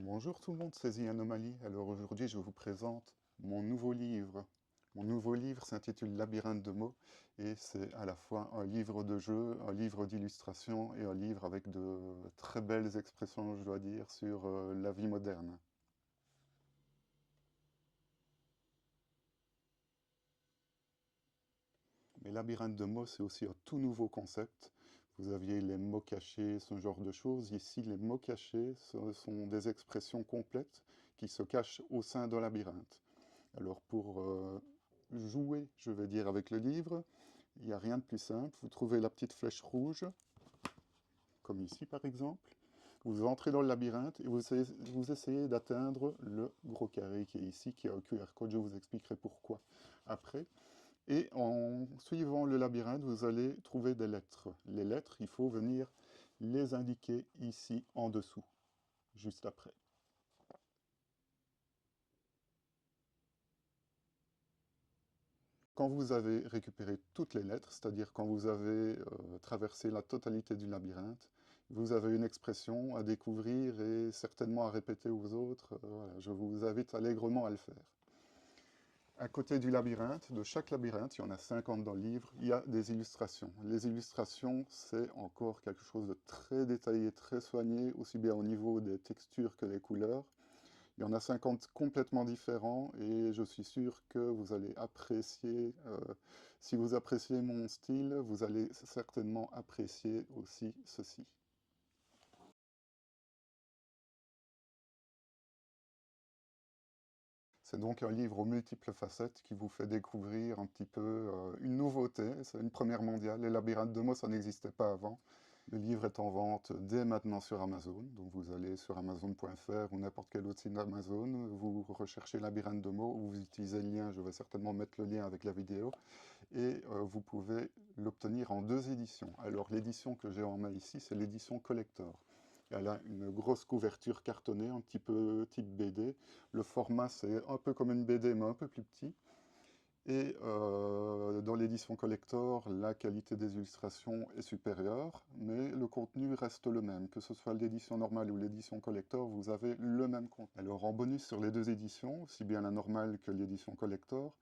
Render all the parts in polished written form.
Bonjour tout le monde, c'est The Anomaly. Alors aujourd'hui, je vous présente mon nouveau livre. Mon nouveau livre s'intitule Labyrinthe de mots et c'est à la fois un livre de jeu, un livre d'illustration et un livre avec de très belles expressions, je dois dire, sur la vie moderne. Mais Labyrinthe de mots, c'est aussi un tout nouveau concept. Vous aviez les mots cachés, ce genre de choses. Ici, les mots cachés, ce sont des expressions complètes qui se cachent au sein d'un labyrinthe. Alors pour jouer, je vais dire, avec le livre, il n'y a rien de plus simple. Vous trouvez la petite flèche rouge, comme ici par exemple. Vous entrez dans le labyrinthe et vous essayez d'atteindre le gros carré qui est ici, qui a un QR code. Je vous expliquerai pourquoi après. Et en suivant le labyrinthe, vous allez trouver des lettres. Les lettres, il faut venir les indiquer ici en dessous, juste après. Quand vous avez récupéré toutes les lettres, c'est-à-dire quand vous avez traversé la totalité du labyrinthe, vous avez une expression à découvrir et certainement à répéter aux autres. Voilà, je vous invite allègrement à le faire. À côté du labyrinthe, de chaque labyrinthe, il y en a 50 dans le livre, il y a des illustrations. Les illustrations, c'est encore quelque chose de très détaillé, très soigné, aussi bien au niveau des textures que des couleurs. Il y en a 50 complètement différents et je suis sûr que vous allez apprécier, si vous appréciez mon style, vous allez certainement apprécier aussi ceci. C'est donc un livre aux multiples facettes qui vous fait découvrir un petit peu une nouveauté. C'est une première mondiale. Les labyrinthes de mots, ça n'existait pas avant. Le livre est en vente dès maintenant sur Amazon. Donc vous allez sur amazon.fr ou n'importe quel autre site d'Amazon, vous recherchez labyrinthe de mots, ou vous utilisez le lien, je vais certainement mettre le lien avec la vidéo, et vous pouvez l'obtenir en 2 éditions. Alors l'édition que j'ai en main ici, c'est l'édition collector. Elle a une grosse couverture cartonnée, un petit peu type BD. Le format, c'est un peu comme une BD, mais un peu plus petit. Et dans l'édition collector, la qualité des illustrations est supérieure, mais le contenu reste le même. Que ce soit l'édition normale ou l'édition collector, vous avez le même contenu. Alors en bonus sur les 2 éditions, aussi bien la normale que l'édition collector,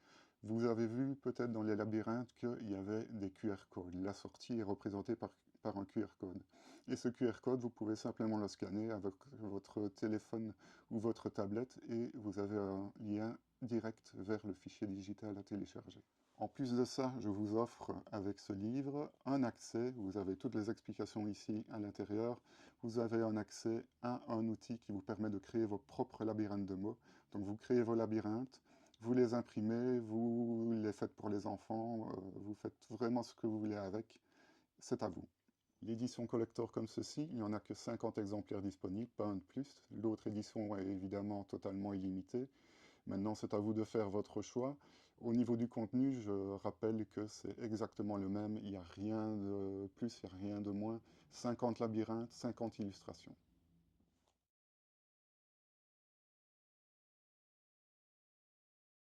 vous avez vu peut-être dans les labyrinthes qu'il y avait des QR codes. La sortie est représentée par un QR code. Et ce QR code, vous pouvez simplement le scanner avec votre téléphone ou votre tablette et vous avez un lien direct vers le fichier digital à télécharger. En plus de ça, je vous offre avec ce livre un accès, vous avez toutes les explications ici à l'intérieur, vous avez un accès à un outil qui vous permet de créer vos propres labyrinthes de mots. Donc vous créez vos labyrinthes, vous les imprimez, vous les faites pour les enfants, vous faites vraiment ce que vous voulez avec, c'est à vous. L'édition collector comme ceci, il n'y en a que 50 exemplaires disponibles, pas un de plus. L'autre édition est évidemment totalement illimitée. Maintenant, c'est à vous de faire votre choix. Au niveau du contenu, je rappelle que c'est exactement le même. Il n'y a rien de plus, il n'y a rien de moins. 50 labyrinthes, 50 illustrations.